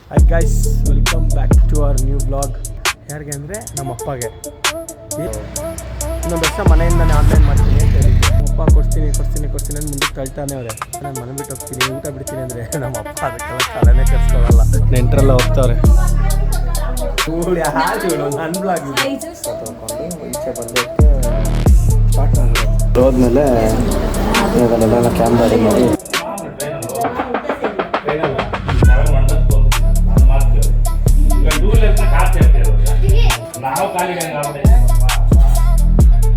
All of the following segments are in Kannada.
Hi guys, welcome back to our new blog. ಯಾರಿಗೆ ಅಂದರೆ ನಮ್ಮ ಅಪ್ಪಗೆ ಇನ್ನೊಂದು ವರ್ಷ ಮನೆಯಿಂದನೇ ಆನ್ಲೈನ್ ಮಾಡ್ತೀನಿ ಅಂತ ಹೇಳಿದ್ದೆ. ಅಪ್ಪ ಕೊಡ್ತೀನಿ ಅಂತ ಮುಂದಕ್ಕೆ ತಳ್ತಾನೆ ಅವರೇ. ನಾನು ಮನೆ ಬಿಟ್ಟು ಹೋಗ್ತೀನಿ, ಊಟ ಬಿಡ್ತೀನಿ ಅಂದರೆ ನಮ್ಮ ಅಪ್ಪ ಅದಕ್ಕೆಲ್ಲ ತಲೆನೇ ಕೆಡಿಸ್ಕೊಳ್ಳಲ್ಲ. ನೆಂಟರೆಲ್ಲ ಹೋಗ್ತಾವ್ರೆ. ನನ್ನ ಬ್ಲಾಗ್ ತೊಗೊಂಡು ಈಚೆ ಬಂದಕ್ಕೆ ಸ್ಟಾರ್ಟ್ ಮಾಡಿದ್ರು. ಹೋದ್ಮೇಲೆ ಅದನ್ನೆಲ್ಲ ಕ್ಯಾಮ್ರಾ ರೆಡಿ ಮಾಡಿ ನಾವು ಕಾಲಿಗೆ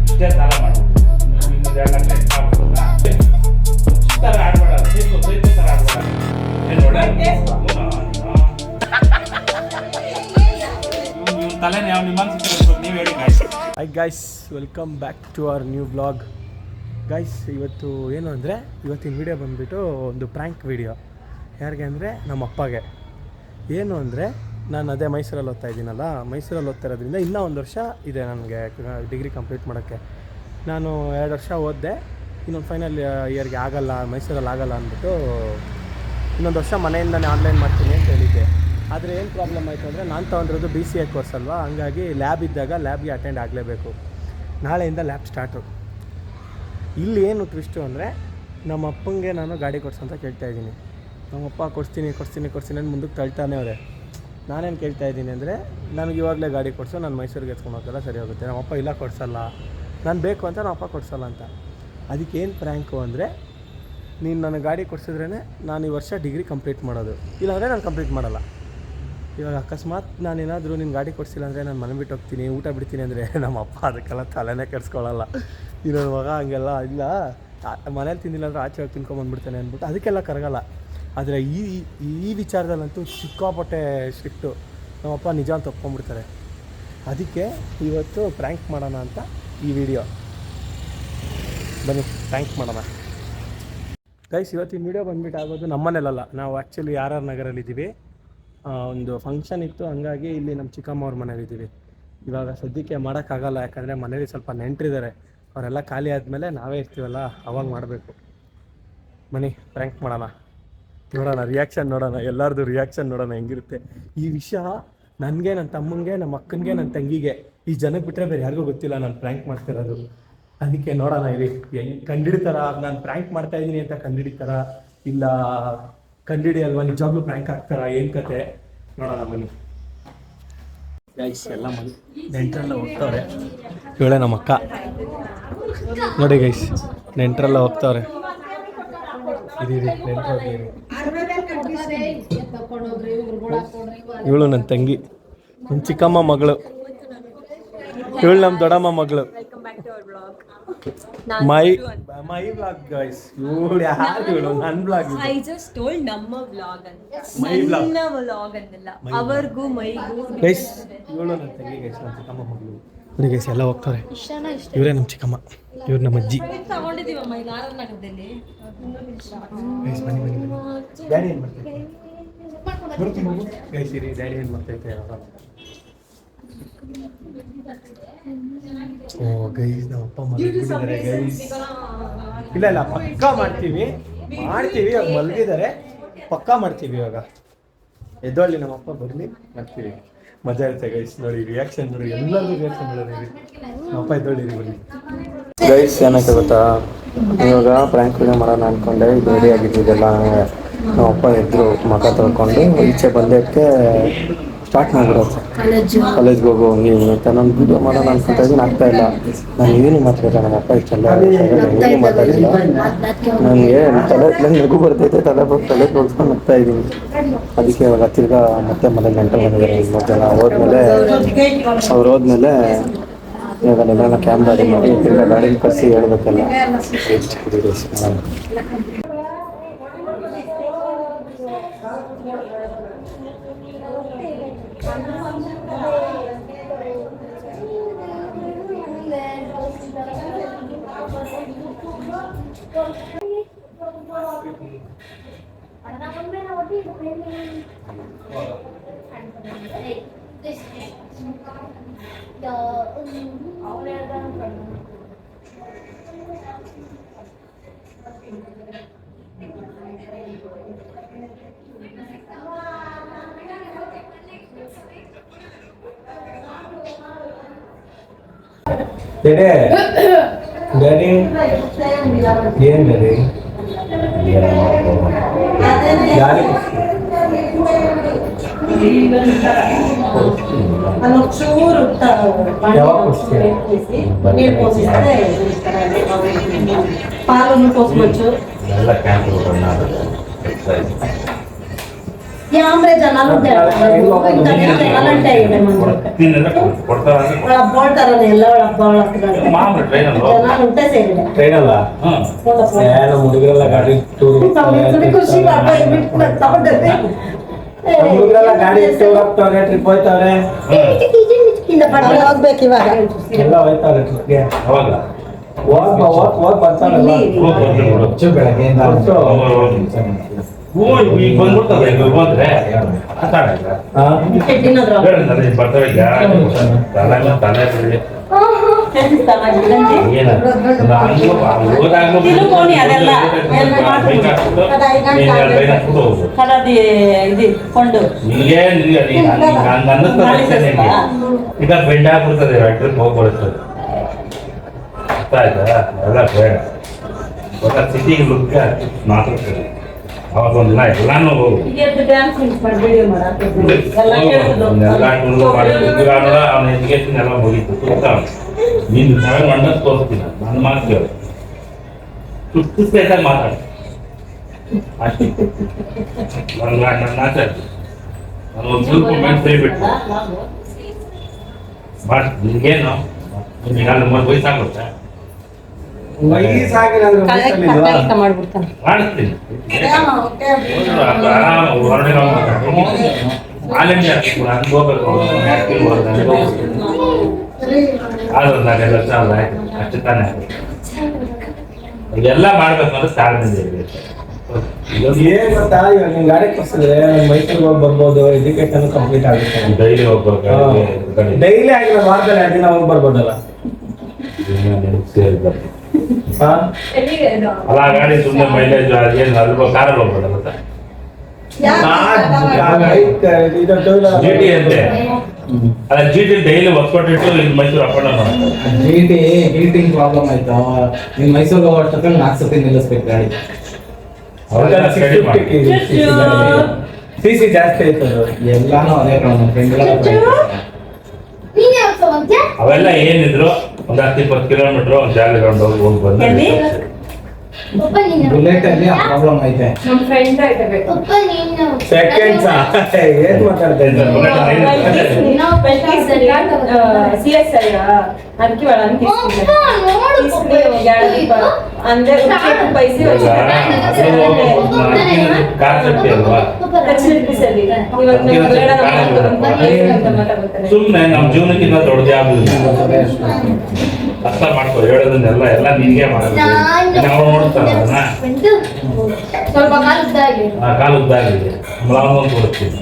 ಇಷ್ಟೇ ಸಾಲ ಮಾಡ್ಬೋದು. Hi guys, welcome back to our new blog. Guys, ಇವತ್ತು ಏನು ಅಂದರೆ ಇವತ್ತಿನ ವಿಡಿಯೋ ಬಂದುಬಿಟ್ಟು ಒಂದು ಪ್ರ್ಯಾಂಕ್ ವಿಡಿಯೋ. ಯಾರಿಗೆ ಅಂದರೆ ನಮ್ಮ ಅಪ್ಪಗೆ. ಏನು ಅಂದರೆ ನಾನು ಅದೇ ಮೈಸೂರಲ್ಲಿ ಓದ್ತಾ ಇದ್ದೀನಲ್ಲ, ಮೈಸೂರಲ್ಲಿ ಓದ್ತಾ ಇರೋದ್ರಿಂದ ಇನ್ನೂ ಒಂದು ವರ್ಷ ಇದೆ ನನಗೆ ಡಿಗ್ರಿ ಕಂಪ್ಲೀಟ್ ಮಾಡೋಕ್ಕೆ. ನಾನು 2 ವರ್ಷ ಓದಿದೆ, ಇನ್ನೊಂದು ಫೈನಲ್ ಇಯರ್ಗೆ ಆಗಲ್ಲ, ಮೈಸೂರಲ್ಲಿ ಆಗಲ್ಲ ಅಂದ್ಬಿಟ್ಟು ಇನ್ನೊಂದು ವರ್ಷ ಮನೆಯಿಂದನೇ ಆನ್ಲೈನ್ ಮಾಡ್ತೀನಿ ಅಂತ ಹೇಳಿದ್ದೆ. ಆದರೆ ಏನು ಪ್ರಾಬ್ಲಮ್ ಆಯಿತು ಅಂದರೆ ನಾನು ತೊಗೊಂಡಿರೋದು BCA ಕೋರ್ಸ್ ಅಲ್ವಾ, ಹಂಗಾಗಿ ಲ್ಯಾಬ್ ಇದ್ದಾಗ ಲ್ಯಾಬ್ಗೆ ಅಟೆಂಡ್ ಆಗಲೇಬೇಕು. ನಾಳೆಯಿಂದ ಲ್ಯಾಬ್ ಸ್ಟಾರ್ಟು. ಇಲ್ಲಿ ಏನು ಟ್ವಿಸ್ಟು ಅಂದರೆ ನಮ್ಮ ಅಪ್ಪಂಗೆ ನಾನು ಗಾಡಿ ಕೊಡ್ಸು ಅಂತ ಕೇಳ್ತಾಯಿದ್ದೀನಿ. ನಮ್ಮಪ್ಪ ಕೊಡ್ತೀನಿ ಅಂತ ಮುಂದಕ್ಕೆ ತಳ್ತಾನೆ ಅವರೇ. ನಾನೇನು ಕೇಳ್ತಾ ಇದ್ದೀನಿ ಅಂದರೆ, ನನಗೆ ಇವಾಗಲೇ ಗಾಡಿ ಕೊಡಿಸು, ನಾನು ಮೈಸೂರಿಗೆ ಎತ್ಕೊಂಡು ಹೋಗೋಲ್ಲ, ಸರಿ ಹೋಗುತ್ತೆ. ನಮ್ಮಪ್ಪ ಇಲ್ಲ ಕೊಡಿಸಲ್ಲ, ನಾನು ಬೇಕು ಅಂತ ನಮ್ಮಪ್ಪ ಕೊಡಿಸಲ್ಲ ಅಂತ. ಅದಕ್ಕೇನು ಪ್ರ್ಯಾಂಕು ಅಂದರೆ, ನೀನು ನನಗೆ ಗಾಡಿ ಕೊಡಿಸಿದ್ರೇ ನಾನು ಈ ವರ್ಷ ಡಿಗ್ರಿ ಕಂಪ್ಲೀಟ್ ಮಾಡೋದು, ಇಲ್ಲಾಂದರೆ ನಾನು ಕಂಪ್ಲೀಟ್ ಮಾಡಲ್ಲ. ಇವಾಗ ಅಕಸ್ಮಾತ್ ನಾನೇನಾದರೂ ನಿನ್ನ ಗಾಡಿ ಕೊಡಿಸಿಲ್ಲ ಅಂದರೆ ನಾನು ಮನೆ ಬಿಟ್ಟು ಹೋಗ್ತೀನಿ, ಊಟ ಬಿಡ್ತೀನಿ ಅಂದರೆ ನಮ್ಮಪ್ಪ ಅದಕ್ಕೆಲ್ಲ ತಲೆನೇ ಕೆಡಿಸ್ಕೊಳ್ಳಲ್ಲ. ಇನ್ನೊಂದು ಮಗ ಹಂಗೆಲ್ಲ ಇಲ್ಲ, ಮನೇಲಿ ತಿಂದಿಲ್ಲ ಅಂದರೆ ಆಚೆ ಹೋಗಿ ತಿನ್ಕೊಂಬಂದ್ಬಿಡ್ತಾನೆ ಅಂದ್ಬಿಟ್ಟು ಅದಕ್ಕೆಲ್ಲ ಕರಗಲ್ಲ. ಆದರೆ ಈ ವಿಚಾರದಲ್ಲಂತೂ ಸಿಕ್ಕಾಪಟ್ಟೆ ಸ್ಟ್ರಿಕ್ಟು. ನಮ್ಮಪ್ಪ ನಿಜ ಅಂತ ಒಪ್ಕೊಂಡ್ಬಿಡ್ತಾರೆ. ಅದಕ್ಕೆ ಇವತ್ತು ಪ್ರ್ಯಾಂಕ್ ಮಾಡೋಣ ಅಂತ ಈ ವಿಡಿಯೋ. ಬನ್ನಿ ಪ್ರ್ಯಾಂಕ್ ಮಾಡೋಣ ಗೈಸ್. ಇವತ್ತಿನ ವಿಡಿಯೋ ಬಂದುಬಿಟ್ಟು ಆಗೋದು ನಮ್ಮನೇಲಲ್ಲ, ನಾವು ಆ್ಯಕ್ಚುಲಿ RR ನಗರಲ್ಲಿದ್ದೀವಿ. ಒಂದು ಫಂಕ್ಷನ್ ಇತ್ತು, ಹಂಗಾಗಿ ಇಲ್ಲಿ ನಮ್ಮ ಚಿಕ್ಕಮ್ಮ ಅವ್ರ ಮನೇಲಿದ್ದೀವಿ. ಇವಾಗ ಸದ್ಯಕ್ಕೆ ಮಾಡೋಕ್ಕಾಗಲ್ಲ, ಯಾಕಂದರೆ ಮನೇಲಿ ಸ್ವಲ್ಪ ನೆಂಟರಿದ್ದಾರೆ. ಅವರೆಲ್ಲ ಖಾಲಿ ಆದಮೇಲೆ ನಾವೇ ಇರ್ತೀವಲ್ಲ, ಅವಾಗ ಮಾಡಬೇಕು. ಬನ್ನಿ ಪ್ರ್ಯಾಂಕ್ ಮಾಡೋಣ, ನೋಡೋಣ ರಿಯಾಕ್ಷನ್, ನೋಡೋಣ ಎಲ್ಲರದು ರಿಯಾಕ್ಷನ್ ನೋಡೋಣ ಹೆಂಗಿರುತ್ತೆ. ಈ ವಿಷಯ ನನಗೆ, ನನ್ನ ತಮ್ಮಂಗೆ, ನಮ್ಮ ಅಕ್ಕನಿಗೆ, ನನ್ನ ತಂಗಿಗೆ, ಈ ಜನಕ್ಕೆ ಬಿಟ್ಟರೆ ಬೇರೆ ಯಾರಿಗೂ ಗೊತ್ತಿಲ್ಲ ನಾನು ಪ್ರ್ಯಾಂಕ್ ಮಾಡ್ತಿರೋದು. ಅದಕ್ಕೆ ನೋಡೋಣ ಇರಿ ಹೆಂಗೆ ಕಂಡಿಡ್ತಾರ, ನಾನು ಪ್ರ್ಯಾಂಕ್ ಮಾಡ್ತಾಯಿದ್ದೀನಿ ಅಂತ ಕಂಡಿಡಿತಾರ, ಇಲ್ಲ ಕಂಡಿಡಿಯಲ್ವಾ ನಿಜವಾಗ್ಲೂ ಪ್ರ್ಯಾಂಕ್ ಆಗ್ತಾರ, ಏನು ಕತೆ ನೋಡೋಣ ಬನ್ನಿ ಗೈಸ್. ಎಲ್ಲ ಮನೆ ನೆಂಟರೆಲ್ಲ ಹೋಗ್ತವ್ರೆ. ಇವಳೆ ನಮ್ಮ ಅಕ್ಕ ನೋಡಿ ಗೈಸ್, ನೆಂಟರೆಲ್ಲ ಹೋಗ್ತವ್ರೆ. ಇವಳು ನನ್ನ ತಂಗಿ, ನನ್ನ ಚಿಕ್ಕಮ್ಮ ಮಗಳು, ಇವಳು ನಮ್ಮ ದೊಡ್ಡಮ್ಮ ಮಗಳು. My blog guys. ಇವಳು ಯಾರು ಇವಳು? ನನ್ನ ಬ್ಲಾಗ್. ಐ ಜಸ್ಟ್ ಟೋಲ್ಡ್ ನಮ್ಮ ಬ್ಲಾಗ್ ಅಂತ, ನನ್ನ ಬ್ಲಾಗ್ ಅಂದಲ್ಲ, ಅವರಿಗೂ ಮೈಗೂ ಗೈಸ್. ಇವಳು ನನ್ನ ತಂಗಿ ಗೈಸ್, ನನ್ನ ಚಿಕ್ಕಮ್ಮ ಮಗಳು. ನೋಡಿ ಗೈಸ್ ಎಲ್ಲ ಹೋಗ್ತಾರೆ. ಇವರೇ ನಮ್ಮ ಚಿಕ್ಕಮ್ಮ, ಇವ್ರು ನಮ್ಮ ಅಜ್ಜಿ. ತಗೊಂಡಿದ್ದೀವಮ್ಮ ಇಲ್ಲಿ RR ನಗರದಲ್ಲಿ. ಡ್ಯಾಡಿ ಏನು ಮಾಡ್ತೈತೆ ಗೈಸ್? ಇರಿ, ಡ್ಯಾಡಿ ಏನು ಮಾಡ್ತೈತೆ? ಓ ಗೈಸ್, ನಮ್ಮ ಅಪ್ಪ ಮಲಗಿದ್ದಾರೆ ಗೈಸ್. ಇಲ್ಲ ಪಕ್ಕಾ ಮಾಡ್ತೀವಿ, ಇವಾಗ ಮಲಗಿದ್ದಾರೆ, ಪಕ್ಕಾ ಮಾಡ್ತೀವಿ. ಇವಾಗ ಎದ್ದೊಳ್ಳಿ, ನಮ್ಮಪ್ಪ ಬರಲಿ, ಮಾಡ್ತೀವಿ. ಮಜಾ ಇರುತ್ತೆ ಗೈಸ್. ನೋಡಿ ರಿಯಾಕ್ಷನ್ ನೋಡಿ, ಎಲ್ಲರಿಗೂ ರಿಯಾಕ್ಷನ್ ನೋಡೋಣ. ನಮ್ಮಪ್ಪ ಎದ್ದೊಳ್ಳಿರಿ ಬರಲಿ ಗೈಸ್. ಏನಕ್ಕೆ ಗೊತ್ತಾ, ಇವಾಗ ಪ್ರ್ಯಾಂಕ್ ವಿಡಿಯೋ ಮಾಡೋಣ ಅಂದ್ಕೊಂಡೆ, ಇದು ರೆಡಿ ಆಗಿದ್ದಿದ್ದೆಲ್ಲ. ನಮ್ಮಪ್ಪ ಎದ್ರು ಮಗ ತೊಳ್ಕೊಂಡು ಈಚೆ ಬಂದಕ್ಕೆ ಸ್ಟಾರ್ಟ್ ಮಾಡಿಬಿಡುತ್ತೆ. ಕಾಲೇಜ್ಗೆ ಹೋಗೋ ಹಂಗೆ ಅಂತ ನಾನು ವೀಡಿಯೋ ಮಾಡೋಣ ಅನ್ಕೊತಾ ಇದ್ದೀನಿ, ಆಗ್ತಾ ಇಲ್ಲ. ನಾನು ಏನು ಮಾತಾಡಿಲ್ಲ, ನಮ್ಮ ಅಪ್ಪ ಇಷ್ಟೆಲ್ಲ ಏನು ಮಾತಾಡಿಲ್ಲ. ನನಗೆ ನನಗೆ ನಗು ಬರ್ತೈತೆ, ತಲೆ ತೋರಿಸ್ಕೊಂಡು ಹೋಗ್ತಾ ಇದ್ದೀನಿ. ಅದಕ್ಕೆ ಇವಾಗ ತಿರ್ಗಾ ಮತ್ತೆ ಮನೇಲಿ ನೆಂಟರು ಬಂದಿದ್ದಾರೆ. 3 ಜನ ಅವ್ರು ಹೋದ್ಮೇಲೆ ಇವಾಗ ನೆಲ್ಲ ಕ್ಯಾಮ್ರಾ ರೆಡಿ ಮಾಡಿ ತಿರ್ಗಾ ಗಾಡಿನ ಕಳಿಸಿ ಹೇಳ್ಬೇಕಲ್ಲ. ಡ್ಯಾಡಿ ಏನ್ ಡ್ಯಾಡಿ ಗಾಡಿ పాలు పోసుకోవచ్చు జనాలు ఉంటాయి ముడుగుల ಗಾಡಿ ಗಾಡಿ ಹೋಗ್ತವ್ರೆ ಟ್ರಿಪ್ ಹೋಯ್ತವ್ರೆ ಹೋಗ್ಬೇಕು ಇವಾಗ ಎಲ್ಲ ಹೋಯ್ತವ್ರೆ ಟ್ರಿಪ್ಗೆ ಹೋಗ್ ಬರ್ತಾರಲ್ಲ ಬೆಳಗ್ಗೆಯಿಂದ ಈಗ ಬಂದ್ಬಿಡ್ತದೆ ಹೋದ್ರೆ ಬರ್ತವೆ ತಲೆ ಈಗ ಬೆಂಡ್ ಆಗ್ಬಿಡ್ತದೆ ಟ್ರಿಪ್ ಹೋಗ್ಬಿಡುತ್ತದೆ ಅರ್ಥ ಆಯ್ತಾ ಎಲ್ಲ ಬೇಡ ಸಿಟಿಗೆ ಲುಕ್ ಮಾತಾಡ್ತದೆ ಅವಾಗ ಒಂದಿನ ಎಲ್ಲಾನು ಅವನ ಎಜುಕೇಶನ್ ಎಲ್ಲ ಮುಗೀತು ನೀನು ಸೆವೆನ್ ಮಂಡಸ್ ತೋರಿಸ್ತೀನಿ ನನ್ನ ಮಾತು ಕೇಳು ಸುತ್ತು ಸ್ಟೇಟಾಗಿ ಮಾತಾಡು ಅಷ್ಟೇ ನನ್ನ ಮಾತಾಡ್ತೀನಿ ನಾನು ಒಂದು ಸ್ವಲ್ಪ ಮೆಂಟ್ ಬಿಟ್ಟು ಮಾಡಿ ನಿನ್ಗೇನು ನಿಮಗೆ ಅಲ್ಲಿ ವಯಸ್ಸಾಗುತ್ತೆ ಮಾಡಿಸ್ತೀನಿ ಆಲೆಂಜ್ ಅನ್ಕೋಬೇಕು ಆದ್ರೆ ನಾನೆಲ್ಲ ಚಾಲ ಅಷ್ಟು ತಾನೇ ಇದೆಲ್ಲ ಮಾಡ್ಬೇಕಂದ್ರೆ ತಾಳ್ಮೆಯಿಂದ ಇರಬೇಕು ಏನ್ ಗೊತ್ತಾ ಇವಾಗ ನಿಮ್ ಗಾಡಿ ಕೊಡ್ಸಿದ್ರೆ ಮೈಸೂರಿಗೆ ಹೋಗಿ ಬರ್ಬೋದು ಎಜುಕೇಶನ್ ಕಂಪ್ಲೀಟ್ ಆಗುತ್ತೆ ಡೈಲಿ ಹೋಗ್ಬೇಕು ಡೈಲಿ ಆಗಿಲ್ಲ ವಾರದಲ್ಲಿ 2 ದಿನ ಹೋಗಿ ಬರ್ಬೋದಲ್ಲ ಅಲ್ಲ ಗಾಡಿ ಸುಮ್ಮನೆ ಮೈಲೇಜ್ ಅದೇನು ಅಲ್ವ ಕಾರಲ್ಲಿ ಹೋಗ್ಬೋದಲ್ಲ GT ಅಂತೆ ಅಲ್ಲ GT ಡೈಲಿ ಹೊಸ್ಕೊಟ್ಟಿಟ್ಟು ಇಲ್ಲಿ Mysuru up and down heating problem ಆಯ್ತು ನೀನ್ ಮೈಸೂರಿಗೆ ಹೋಗೋಷ್ಟಕ್ಕೆ 4 ಸತಿ ನಿಲ್ಲಿಸ್ಬೇಕು ಗಾಡಿ ಸಿಸಿ ಜಾಸ್ತಿ ಆಯ್ತದು ಎಲ್ಲಾನು ಅದೇ ಫ್ರೆಂಡ್ ಅವೆಲ್ಲ ಏನಿದ್ರು ಒಂದ್ 10-20 ಕಿಲೋಮೀಟರ್ ಒಂದ್ ಜಾಗ ಗ್ರೌಂಡ್ ಹೋಗಿ ಬಂದು ಬುಲೆಟ್ ಅಲ್ಲಿ ಪ್ರಾಬ್ಲಮ್ ಐತೆ ನಮ್ಮ ಫ್ರೆಂಡ್ ಸೆಕೆಂಡ್ಸ್ ಏನ್ ಮಾತಾಡ್ತಾ CS ಅದಕ್ಕೆ ಅಂದ್ರೆ ಪೈಸೆ ಕಾನ್ಸೆಪ್ಟ್ ಅಲ್ವಾ ಸುಮ್ಮನೆ ನಮ್ಮ ಜೀವನಕ್ಕಿಂತ ದೊಡ್ಡದು ಯಾವ್ದು ಅರ್ಥ ಮಾಡ್ಕೊ ಹೇಳೋದನ್ನೆಲ್ಲ ಎಲ್ಲ ನಿನ್ಗೆ ಮಾಡಬೇಕು ನಾವು ನೋಡ್ತಾರ ಕಾಲು ಉದ್ದ ಆಗಿದೆ ಒಂದು ಕೊಡ್ತೀವಿ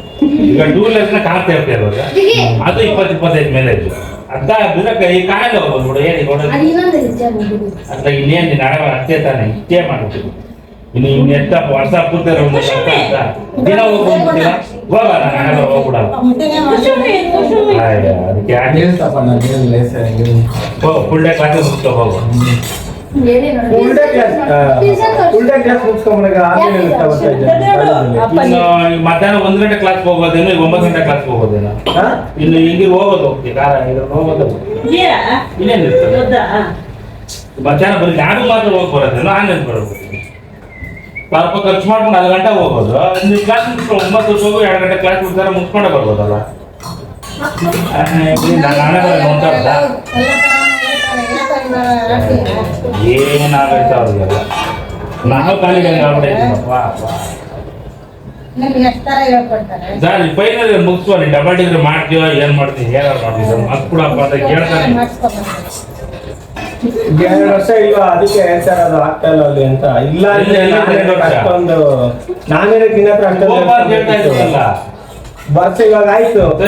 ಈಗ 2 ವೀಲರ್ನ ಕಾಣ್ತಾ ಇರ್ತೀವಿ ಅವಾಗ ಅದು 20-25 ಮೇಲೆ ಇತ್ತು ಅರ್ಧ ಬಿಡಕ್ಕೆ ಈ ಕಾಯಿಲೆ ಹೋಗೋದು ಬಿಡು ಏನು ಅದ್ರ ಇನ್ನೇನು ನೀನು ಹಣ ಅಷ್ಟೇ ತಾನೆ ಇಷ್ಟೇ ಮಾಡ್ತೀವಿ ಇನ್ನು ಇನ್ನೆತ್ತ ವರ್ಷ ಕೂತಾರೆ ಒಂದು ದಿನ ಹೋಗ್ಬಿಡ್ತೀರ ಹೋಗ ನಾನು ಹೋಗ್ಬಿಡಲ್ಲ ಅದಕ್ಕೆ ಯಾಕೆ ಫುಲ್ ಡೇ ಕ್ಲಾಸಸ್ ಮುಗಿಸ್ಕೊ ಹೋಗು ಮಧ್ಯಾಹ್ನ 1 ಗಂಟೆ ಕ್ಲಾಸ್ ಹೋಗೋದೇನು 9 ಗಂಟೆ ಕ್ಲಾಸ್ ಹೋಗೋದೇನು ಇನ್ನು ಹಿಂಗೆ ಹೋಗ್ತೀವಿ ಕಾರ ಹೋಗೋದು ಇನ್ನೇನಿರ್ತದೆ ಮಧ್ಯಾಹ್ನ ಬರೀ ನಾನು ಮಾತ್ರ ಹೋಗಿ ಬರೋದೇನು ಆನ್ಲೈನ್ ಬರ್ಬೋದು ಸ್ವಲ್ಪ ಖರ್ಚು ಮಾಡ್ಕೊಂಡು 4 ಗಂಟೆ ಹೋಗೋದು ನೀವು ಕ್ಲಾಸ್ ಮುಗಿಸ್ಕೊಂಡು 9 ಹೋಗು 2 ಗಂಟೆ ಕ್ಲಾಸ್ ಮುಗಿಸ್ತಾರೆ ಮುಗಿಸ್ಕೊಂಡೇ ಬರ್ಬೋದಲ್ಲ ನೋಡ್ತಾರಲ್ಲ ಏನಾಗೈತೆ ಅವ್ರಿಗೆಲ್ಲ ನಾವು ಕಾಲಿಗೆ ಆಗ್ಬಿಟ್ಟೈತೀನಪ್ಪ ಫೈನಲ್ ಮುಗಿಸುವ ನೀನು ಡಬಲ್ ಡಿಗ್ರಿ ಮಾಡ್ತೀವ ಏನ್ ಮಾಡ್ತೀವಿ ಏನಾರು ಮಾಡ್ತೀವಿ ಮತ್ ಕೊಡಪ್ಪ ಅಂತ ಕೇಳ್ತಾನೆ 2 ವರ್ಷ ಇಲ್ವಾ ಅದಕ್ಕೆ ಹೇಳ್ತಾರೆ ಅದು ಆಗ್ತಾ ಇಲ್ಲ ಅಲ್ಲಿ ಅಂತ ಇಲ್ಲ ಅಷ್ಟೊಂದು ನಾನೇನಕ್ಕೆ ನಿನ್ನ ಹತ್ರ ಅಷ್ಟೊಂದು ವರ್ಷ ಇವಾಗ ಆಯ್ತು ಒಂದು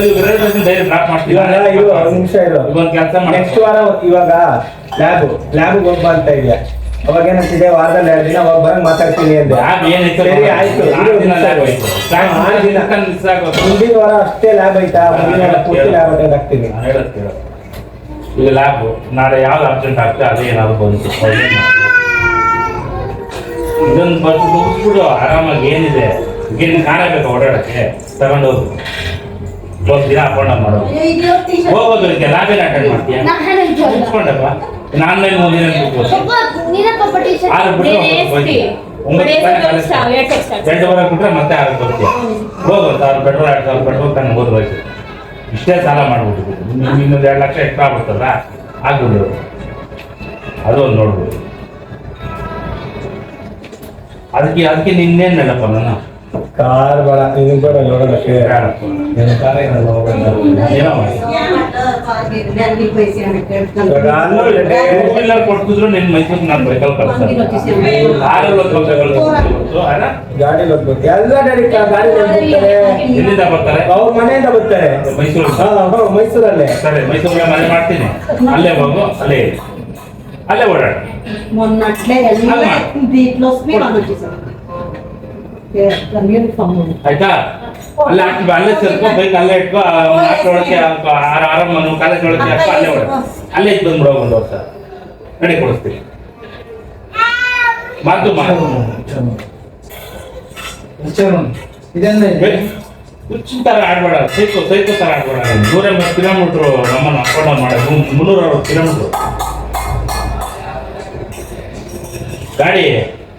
ನಿಮಿಷ ಇರೋ ನೆಕ್ಸ್ಟ್ ವಾರ ಇವಾಗ ಲ್ಯಾಬ್ಗೆ ಹೋಗ್ಬ ಅಂತ ಇದೆಯಾ ಅವಾಗ ಏನಂತಿದೆ ವಾರದಲ್ಲಿ 2 ದಿನ ಹೋಗಿ ಬರಂಗ್ ಮಾತಾಡ್ತೀನಿ ಅಂದೆ ಸರಿ ಆಯ್ತು ಮುಂದಿನ ವಾರ ಅಷ್ಟೇ ಲ್ಯಾಬ್ ಐತಾ ಮುಂದಿನ ವಾರ ಪೂರ್ತಿ ಲ್ಯಾಬ್ ಅಟೆಂಡ್ ಆಗ್ತೀನಿ ಈಗ ಲ್ಯಾಬ್ ನಾಳೆ ಯಾವ್ದು ಅರ್ಜೆಂಟ್ ಆಗ್ತದೆ ಅದೇ ಏನಾದ್ರು ಬಂತು ಇದೊಂದು ಬಸ್ ಮುಗಿಸ್ಬಿಡು ಆರಾಮಾಗಿ ಏನಿದೆ ಏನು ಕಾಣ ಬೇಕು ಓಡಾಡಕ್ಕೆ ತಗೊಂಡೋಗು ಒಂದು ದಿನ ಅಪೌಂಡ್ ಮಾಡೋದು ಹೋಗೋದು ಇದಕ್ಕೆ ಲ್ಯಾಬೇನ ಅಟೆಂಡ್ ಮಾಡ್ತೀಯ ಮುಗಿಸ್ಕೊಂಡಪ್ಪ ನಾನು ಮೇಲೆ ಒಂದಿನ ಆರು ಬಿಟ್ಟು 8:00 ಬಿಟ್ರೆ ಮತ್ತೆ 6 ಬರ್ತೀಯ ಹೋಗು 1,000 ಪೆಟ್ರೋಲ್ 2,000 ಪೆಟ್ರೋಲ್ ತಾನು ಓದ್ಬೇಕು ಇಷ್ಟೇ ಸಾಲ ಮಾಡ್ಬಿಟ್ಟು ಇನ್ನೊಂದು 2 ಲಕ್ಷ ಎಕ್ಸ್ಟ್ರಾ ಆಗ್ಬಿಡ್ತಲ್ಲ ಆಗ್ಬಿಡು ಅದು ಒಂದು ನೋಡ್ಬೋದು ಅದಕ್ಕೆ ನಿನ್ನೇನು ನೆನಪ ನಾನು ಕಾರ್ ಬೇಡ ಇದು ಬೇಡ ನೋಡೋದಕ್ಕೆ ಏನೋ ಕೊಡ್ತಿದ್ರು ನಿನ್ ಮೈಸೂರು ನಾನು ವೆಹಿಕಲ್ ಕಳ್ಸ್ತಾರೆ ಗಾಡಿ ಹೋಗ್ಬೇಕು ಎಲ್ಲ ಗಾಡಿ ಎಲ್ಲಿಂದ ಬರ್ತಾರೆ ಅವ್ರ ಮನೆಯಿಂದ ಬರ್ತಾರೆ ಮೈಸೂರು ಮೈಸೂರಲ್ಲೇ ಸರಿ ಮೈಸೂರಿಗೆ ಮನೆ ಮಾಡ್ತೀನಿ ಅಲ್ಲೇ ಹೋಗು ಅಲ್ಲೇ ಓಡಾಡ ಆಯ್ತಾ ಅಲ್ಲೇ ಹಾಕಿ ಅಲ್ಲೇ ಸೇರ್ಕೊ ಬೈಕ್ ಅಲ್ಲೇ ಇಟ್ಕೊ ಒಳಗೆ ಆರಾಮ ಕಾಲೇಜ್ ಒಳಗೆ ಹಾಕೋ ಅಲ್ಲೇ ಓಡ ಅಲ್ಲೇ ಇಟ್ಟು ಬಂದ್ಬಿಡೋ ಒಂದು ವರ್ಷ ನಡಿ ಕೊಡಿಸ್ತೀನಿ ಮಾತು ಹುಚ್ಚಿನ ಥರ ಆಡ್ಬೇಡ ಸೈಕೋ ಥರ ಆಡ್ಬೇಡ 180 ಕಿಲೋಮೀಟ್ರು ನಮ್ಮನ್ನು ಅಪ್ ಡೌನ್ ಮಾಡೋದು 360 ಕಿಲೋಮೀಟ್ರು ಗಾಡಿ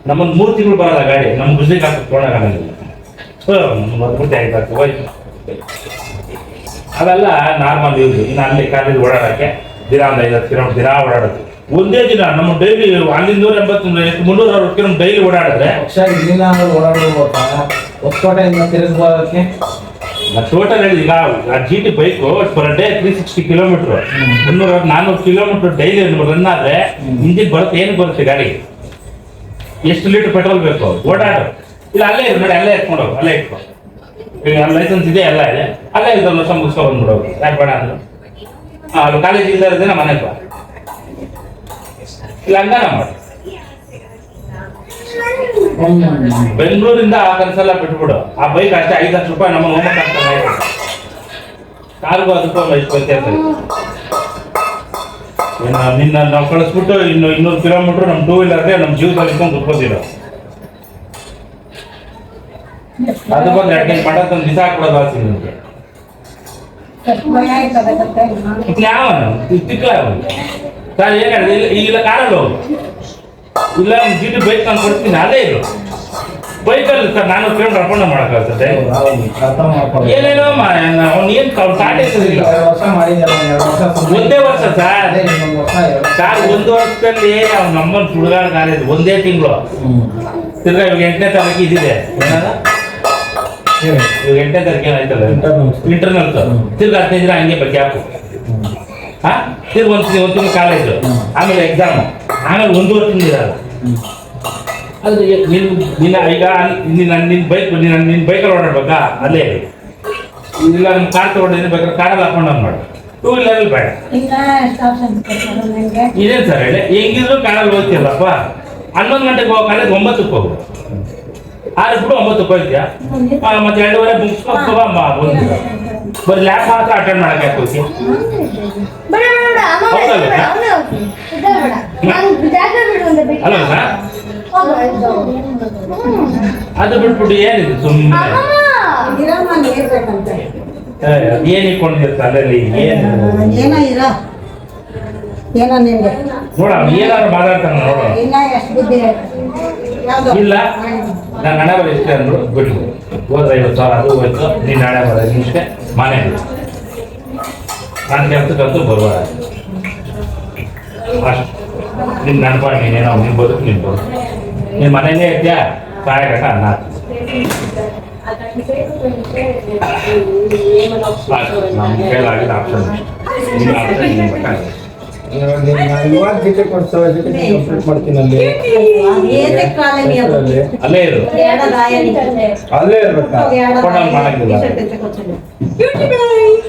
ನಮ್ಮೊಂದು 3 ತಿಂಗಳು ಬರಲ್ಲ ಗಾಡಿ ನಮ್ಮ ಗುಜ್ರಿಗೆ ಹಾಕಿ ತೊಗೊಳಕ್ಕಾಗಲ್ಲ ಮದ್ಬಿಟ್ಟು ಆಯ್ತು ಹೋಯ್ತು ಅವೆಲ್ಲ ನಾರ್ಮಲ್ ಯೂಸ್ ಇನ್ನು ಅಲ್ಲಿ ಕಾಲೇಜ್ ಓಡಾಡೋಕ್ಕೆ ದಿನ ಒಂದು 50 ಕಿಲೋಮೀಟರ್ ದಿನ ಓಡಾಡೋದು ಒಂದೇ ದಿನ ನಮ್ಮ ಡೈಲಿ ಅಲ್ಲಿಂದ 180 360 ಕಿಲೋಮೀಟರ್ ಡೈಲಿ ಓಡಾಡಿದ್ರೆ ಹೊಸಕೋಟೆಯಿಂದ ತಿರುಗಿ ಟೋಟಲ್ ಹೇಳಿ ಈಗ GT bike per day 360 kilometre 300-400 kilometre daily run ಆದ್ರೆ ಇಂಜಿನ್ ಬರುತ್ತೆ ಏನು ಬರುತ್ತೆ ಗಾಡಿ ಎಷ್ಟು ಲೀಟರ್ ಪೆಟ್ರೋಲ್ ಬೇಕು ಓಡಾಡು ಇಲ್ಲ ಅಲ್ಲೇ ಇರು ನೋಡಿ ಅಲ್ಲೇ ಎತ್ಕೊಂಡು ಹೋಗು ಅಲ್ಲೇ ಇಟ್ಕೊ ಈಗ ಲೈಸೆನ್ಸ್ ಇದೆ ಎಲ್ಲ ಇದೆ ಅಲ್ಲೇ 1 ವರ್ಷ ಮುಗಿಸ್ಕೊ ಬಂದ್ಬಿಡೋದು ಯಾಕೆ ಬೇಡ ಅಂದ್ರು ಅಲ್ಲಿ ಕಾಲೇಜ್ ಇಲ್ಲ ಇರೋದೇ ಮನೆಗೆ ಬಾ ಇಲ್ಲ ಹಂಗಾರ ಮಾಡಿ ಬೆಂಗಳೂರಿಂದ ಆ ಕನಸೆಲ್ಲ ಬಿಟ್ಬಿಡು ಆ ಬೈಕ್ ಅಷ್ಟೇ 5 ಲಕ್ಷ ರೂಪಾಯಿ ನಮ್ಮ ಹೋಮಕ್ಕೆ ಆಗ್ತದೆ ಕಾರ್ಗೂ ಅದಕ್ಕೂ ವ್ಯತ್ಯಾಸ ನಿನ್ನ ನಾವು ಕಳಿಸ್ಬಿಟ್ಟು 200 ಕಿಲೋಮೀಟರ್ ನಮ್ಮ 2 ವೀಲರ್ಗೆ ನಮ್ಮ ಜೀವದಲ್ಲಿ ಇಟ್ಕೊಂಡು ಕುತ್ಕೋತಿರೋ ಅದಕ್ಕೊಂದು 2 ಗಂಟೆ ಮಾಡೋದು ಒಂದು ದಿವಸ ಹಾಕ್ಬಿಡೋದು ಆಸೆ ನಿಮಗೆ ಯಾವನು ತಿಕ್ಕಲ ಸರ್ ಏನು ಹೇಳಿದೆ ಇಲ್ಲ ಕಾರಲ್ಲಿ ಹೋಗು ಇಲ್ಲ GT ಬೈಕ್ ನಾನು ಕೊಡ್ತೀನಿ ಅಲ್ಲೇ ಇರು ಬೈಕಲ್ಲಿ ಸರ್ 400 ಕಿಲೋಮೀಟರ್ ಅಪ್ ಡೌನ್ ಮಾಡೋಕ್ಕಾಗ್ತದೆ ಏನೇನೋ ಅವ್ನು ಏನು ತಾಟಿಸೋದಿಲ್ಲ ಒಂದೇ ವರ್ಷ ಸರ್ 1 ವರ್ಷದಲ್ಲಿ ಅವ್ನು ನಮ್ಮನ್ನು ಸುಡುಗಾಡ ಕಾಲೇಜ್ ಒಂದೇ ತಿಂಗಳು ತಿರ್ಗಾ ಇವಾಗ 8ನೇ ತಾರೀಕು ಇದಿದೆ ಇವಾಗ 8ನೇ ತಾರೀಕು ಏನಾಯ್ತಲ್ಲ ಇಂಟರ್ನಲ್ ತಿರ್ಗಾ 15 ದಿನ ಹಂಗೆ ಗ್ಯಾಪು ತಿರ್ಗಿ ಒಂದು ತಿಂಗಳು ಕಾಲೇಜು ಆಮೇಲೆ ಎಕ್ಸಾಮು ಆಮೇಲೆ 1 ವರ್ಷದಿಂದ ಇರಲ್ಲ ಅದು ನಿನ್ನ ಈಗ ನಿನ್ನ ಬೈಕಲ್ಲಿ ಓಡಾಡ್ಬೇಕಾ ಅಲ್ಲೇ ಇಲ್ಲ ನಿಮ್ಮ ಕಾರ್ ತಗೊಂಡಿದ್ದೀನಿ ಬೇಕಾದ್ರೆ ಕಾರಲ್ಲಿ ಹಾಕೊಂಡು ಮಾಡು 2 ವೀಲರಲ್ಲಿ ಬೇಡ ಇದೇನು ಸರ್ ಹೇಳಿ ಹೆಂಗಿದ್ರು ಕಾರಲ್ಲಿ ಹೋಗ್ತಿಲ್ಲಪ್ಪ 11 ಗಂಟೆಗೆ ಹೋಗೋ ಕಾಲೇಜ್ 9ಕ್ಕೆ ಹೋಗು 6 ಬಿಡು 9ಕ್ಕೆ ಹೋಗ್ತೀಯಾ ಮತ್ತೆ 2:30 ಮುಗಿಸ್ಕೊಂಡು ಬರೀ ಲ್ಯಾಬ್ ಮಾತ್ರ ಅಟೆಂಡ್ ಮಾಡಕ್ಕೆ ಹಾಕೋತಿ ಅಲ್ಲ ಸರ್ ಅದು ಬಿಟ್ಬಿಟ್ಟು ಏನಿದೆ ಸುಮ್ಮನೆ ಏನ್ ಇಟ್ಕೊಂಡಿರ್ತ ಅಲ್ಲಲ್ಲಿ ಏನು ನೋಡ ಏನಾದ್ರು ಮಾತಾಡ್ತಾನ ನೋಡ ಇಲ್ಲ ನಾನು ಹಣ ಬರ ಇಷ್ಟೇ ಅಂದ್ರು ಬಿಟ್ಟು ಹೋದ್ರೆ 50,000 ಅದು ಹೋಯ್ತು ನೀನು ಹಣ ಬರ ಇಷ್ಟೇ ಮನೆ ನಾನು ಕೆಲಸಕ್ಕಂತೂ ಬರುವ ಅಷ್ಟು ನಿನ್ನ ನೆನಪ ನೀನೇನೋ ನೀನು ಬದುಕು ನೀನು ಬದುಕು ನೀನು ಮನೆಯಲ್ಲೇ ಇರ್ತೀಯಾ ಸಾಯಗಟ್ಟ ಅನ್ನ ನಮ್ಮ ಕೈಲಾಗಿದ್ದ ಆಪ್ಷನ್ ನಿನ್ನ ಆಪ್ಷನ್ ನಿನ್ನ ಬೇಕಾಗಿದೆ ಇವಾಗ ಜೊತೆ ಕಂಪ್ಲೀಟ್ ಮಾಡ್ತೀನಿ ಅಲ್ಲೇ ಇರು ಅಲ್ಲೇ ಇರ್ಬೇಕಾ ಮಾಡಂಗಿಲ್ಲ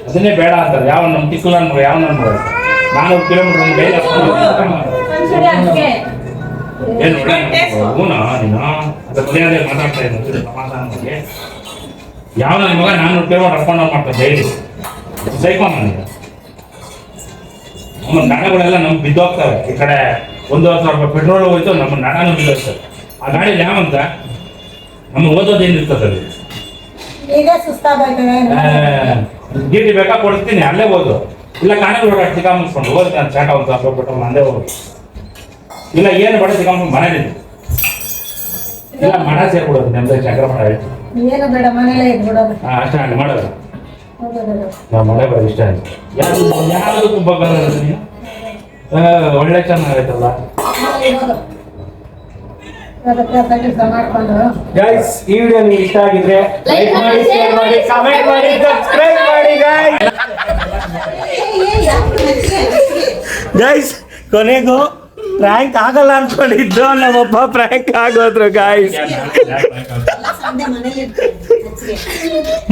ಅದನ್ನೇ ಬೇಡ ಅಂತಾರೆ ಯಾವ ನಮ್ಮ ತಿಕ್ಕಲ ಅನ್ಬೋದು ಯಾವ ನನ್ಬೋದು 400 ಕಿಲೋಮೀಟರ್ ಒಂದು ಡೈಲಿ ಏನು ಹೂನಾ ನೀನು ಅದ್ರ ಮರ್ಯಾದೆ ಮಾತಾಡ್ತಾ ಇದ್ದೀನಿ ಸಮಾಧಾನವಾಗಿ ಯಾವ ನನ್ನ ಮಗ 400 ಕಿಲೋಮೀಟರ್ ಅಪ್ ಡೌನ್ ಮಾಡ್ತಾರೆ ಡೈಲಿ ಸೈಕೋ ನನಗೆ ನಮ್ಮ ನಡಗಳೆಲ್ಲ ನಮ್ಗೆ ಬಿದ್ದೋಗ್ತವೆ. ಈ ಕಡೆ 1,000 ರೂಪಾಯಿ ಪೆಟ್ರೋಲ್ ಹೋಯ್ತು, ನಮ್ಮ ನಡನೂ ಬಿದ್ದೋಗ್ತವೆ. ಆ ಗಾಡಿ ಯಾವಂತ ನಮ್ಮ ಓದೋದೇನಿರ್ತದೆ ಅಲ್ಲಿ. ಈಗ ಸುಸ್ತಾಗೈತೆ. ಗೀಟಿ ಬೇಕಾ ಕೊಡ್ತೀನಿ, ಅಲ್ಲೇ ಓದು. ಇಲ್ಲ ಕಾಣೆ ಓಡಾಡಿ ಸಿಕ್ಕಾಮಿಸ್ಕೊಂಡು ಓದಿ ನಾನು ಚಾಟ ಒಂದು ಹಾಕ್ಬಿಟ್ಟು ಅಂದೇ ಹೋಗು. ಇಲ್ಲ ಏನು ಬೇಡ ಸಿಕ್ಕಾಮಿಸ್ಕೊಂಡು ಮನೇಲಿದ್ದು ಇಲ್ಲ ಮಣ ಸೇರ್ಬಿಡೋದು ನಮ್ದು ಚಕ್ರ ಮಾಡ ಏನು ಬೇಡ ಮನೇಲೆ ಇದ್ಬಿಡೋದು. ಅಷ್ಟೇ ಹಂಗೆ ಮಾಡೋದು. ನಾವು ಮಳೆ ಬರೋದು ಇಷ್ಟ ಆಯ್ತು. ಯಾವುದು ತುಂಬ ನೀನು ಒಳ್ಳೆ ಚೆನ್ನಾಗೈತಲ್ಲ. ಗೈಸ್ ಈ ವಿಡಿಯೋ ನಿಮ್ಗೆ ಇಷ್ಟ ಆಗಿದ್ರೆ ಲೈಕ್ ಮಾಡಿ, ಶೇರ್ ಮಾಡಿ, ಕಮೆಂಟ್ ಮಾಡಿ, ಸಬ್ಸ್ಕ್ರೈಬ್ ಮಾಡಿ ಗೈಸ್. ಕೊನೆಗೂ ಪ್ರ್ಯಾಂಕ್ ಆಗಲ್ಲ ಅನ್ಕೊಂಡಿದ್ದು, ನಮ್ಮಪ್ಪ ಪ್ರ್ಯಾಂಕ್ ಆಗೋದ್ರು ಗೈಸ್.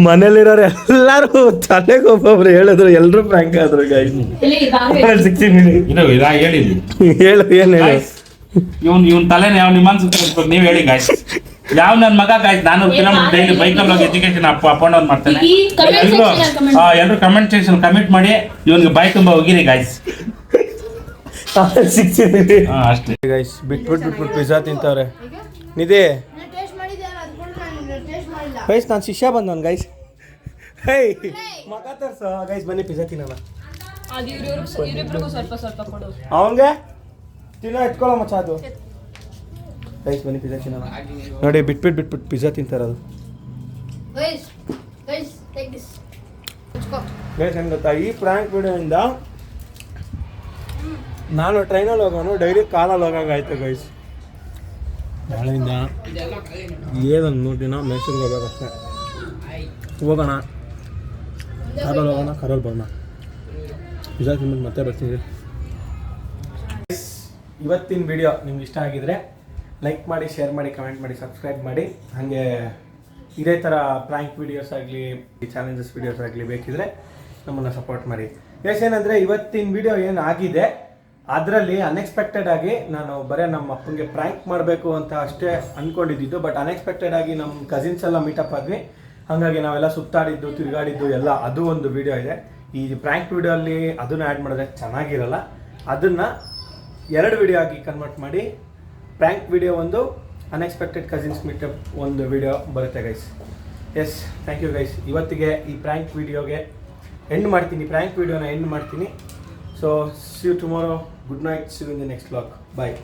ಮನೇಲಿರೋರು ಎಲ್ಲರೂ ತಲೆಗೆ ಒಬ್ಬೊಬ್ರು ಹೇಳಿದ್ರು, ಎಲ್ರು ಪ್ರ್ಯಾಂಕ್ ಆದ್ರು ಗೈಸ್. ಹೇಳಿದ್ವಿ ಹೇಳು ಏನ್ ಹೇಳು. ಇವನ್ ತಲೆನ ಯಾವ ನಿಮ್ಮ ಅನ್ಸುತ್ತೆ ನೀವ್ ಹೇಳಿ ಗಾಯ್ಸ್. ಯಾವ ನನ್ ಮಗ ಗಾಯ್ಸ್ 400 ಕಿಲೋಮೀಟರ್ ಡೈಲಿ ಬೈಕಲ್ಲಿ ಹೋಗಿ ಎಜುಕೇಶನ್ ಅಪ್ ಡೌನ್ ಮಾಡ್ತಾನೆ. ಎಲ್ರು ಕಮೆಂಟ್ ಸೆಕ್ಷನ್ ಕಮೆಂಟ್ ಮಾಡಿ ಇವನ್ಗೆ ಬಾಯ್ ತುಂಬಾ ಹೋಗಿರಿ ಗಾಯ್ಸ್. ಅಷ್ಟೇ ಗೈಸ್. ಬಿಟ್ಬಿಟ್ಟು ಪಿಜ್ಜಾ ತಿಂತವ್ರೆ. ನಿಧಿ ಗೈಸ್, ನಾನು ಶಿಷ್ಯ ಬಂದವನ್ ಗೈಸ್. ಹೇ ಮಗ ತರ್ಸ ಗೈಸ್, ಬನ್ನಿ ಪಿಜ್ಜಾ ತಿನ್ನೋಣ. ಅವನ್ಗೆ ತಿನ್ನೋ ಎತ್ಕೊಳ್ಳೋ ಮಚ್ಚ ಅದು. ಗೈಸ್ ಬನ್ನಿ ಪಿಜ್ಜಾ ತಿನ್ನೋಣ. ನೋಡಿ ಬಿಟ್ಬಿಟ್ಟು ಪಿಜ್ಜಾ ತಿಂತಾರದು. ಗೈಸ್ ಹೆಂಗೆ ಗೊತ್ತಾ, ಈ ಪ್ರ್ಯಾಂಕ್ ವಿಡಿಯೋಯಿಂದ ನಾನು ಟ್ರೈನಲ್ಲಿ ಹೋಗೋನು, ಡೈಲಿ ಕಾರಲ್ಲಿ ಹೋಗೋಂಗಾಯ್ತು ಗೈಸ್. ನಾಳೆಯಿಂದ ಏನೊಂದು 3 ದಿನ ಮೈಸೂರಿಗೆ ಹೋಗ್ಬೇಕಷ್ಟೇ. ಹೋಗೋಣ, ಕಾರಲ್ಲಿ ಹೋಗೋಣ, ಕಾರಲ್ಲಿ ಬರೋಣ. ಪಿಜ್ಜಾ ತಿಂದ್ಬಿಟ್ಟು ಮತ್ತೆ ಬರ್ತೀನಿ. ಇವತ್ತಿನ ವಿಡಿಯೋ ನಿಮ್ಗೆ ಇಷ್ಟ ಆಗಿದ್ರೆ ಲೈಕ್ ಮಾಡಿ, ಶೇರ್ ಮಾಡಿ, ಕಮೆಂಟ್ ಮಾಡಿ, ಸಬ್ಸ್ಕ್ರೈಬ್ ಮಾಡಿ. ಹಾಗೆ ಇದೇ ಥರ ಪ್ರ್ಯಾಂಕ್ ವೀಡಿಯೋಸ್ ಆಗಲಿ, ಚಾಲೆಂಜಸ್ ವೀಡಿಯೋಸ್ ಆಗಲಿ ಬೇಕಿದ್ರೆ ನಮ್ಮನ್ನು ಸಪೋರ್ಟ್ ಮಾಡಿ. ಏನಂದರೆ ಇವತ್ತಿನ ವಿಡಿಯೋ ಏನು ಆಗಿದೆ ಅದರಲ್ಲಿ ಅನ್ಎಕ್ಸ್ಪೆಕ್ಟೆಡ್ ಆಗಿ ನಾನು ಬರೀ ನಮ್ಮ ಅಪ್ಪನಿಗೆ ಪ್ರ್ಯಾಂಕ್ ಮಾಡಬೇಕು ಅಂತ ಅಷ್ಟೇ ಅಂದ್ಕೊಂಡಿದ್ದು. ಬಟ್ ಅನ್ಎಕ್ಸ್ಪೆಕ್ಟೆಡ್ ಆಗಿ ನಮ್ಮ ಕಸಿನ್ಸ್ ಎಲ್ಲ ಮೀಟಪ್ ಆದ್ವಿ. ಹಾಗಾಗಿ ನಾವೆಲ್ಲ ಸುತ್ತಾಡಿದ್ದು, ತಿರುಗಾಡಿದ್ದು ಎಲ್ಲ ಅದು ಒಂದು ವಿಡಿಯೋ ಇದೆ. ಈ ಪ್ರ್ಯಾಂಕ್ ವಿಡಿಯೋ ಅಲ್ಲಿ ಅದನ್ನು ಆ್ಯಡ್ ಮಾಡಿದ್ರೆ ಚೆನ್ನಾಗಿರಲ್ಲ. ಅದನ್ನು 2 ವಿಡಿಯೋ ಆಗಿ ಕನ್ವರ್ಟ್ ಮಾಡಿ ಪ್ರ್ಯಾಂಕ್ ವಿಡಿಯೋ ಒಂದು, ಅನ್ಎಕ್ಸ್ಪೆಕ್ಟೆಡ್ ಕಸಿನ್ಸ್ ಮೀಟಪ್ ಒಂದು ವಿಡಿಯೋ ಬರುತ್ತೆ guys. Yes, thank you guys. ಇವತ್ತಿಗೆ ಈ ಪ್ರ್ಯಾಂಕ್ ವಿಡಿಯೋಗೆ ಎಂಡ್ ಮಾಡ್ತೀನಿ, ಪ್ರ್ಯಾಂಕ್ ವಿಡಿಯೋನ ಎಂಡ್ ಮಾಡ್ತೀನಿ. So see you tomorrow. Good night. See you in the next vlog. Bye.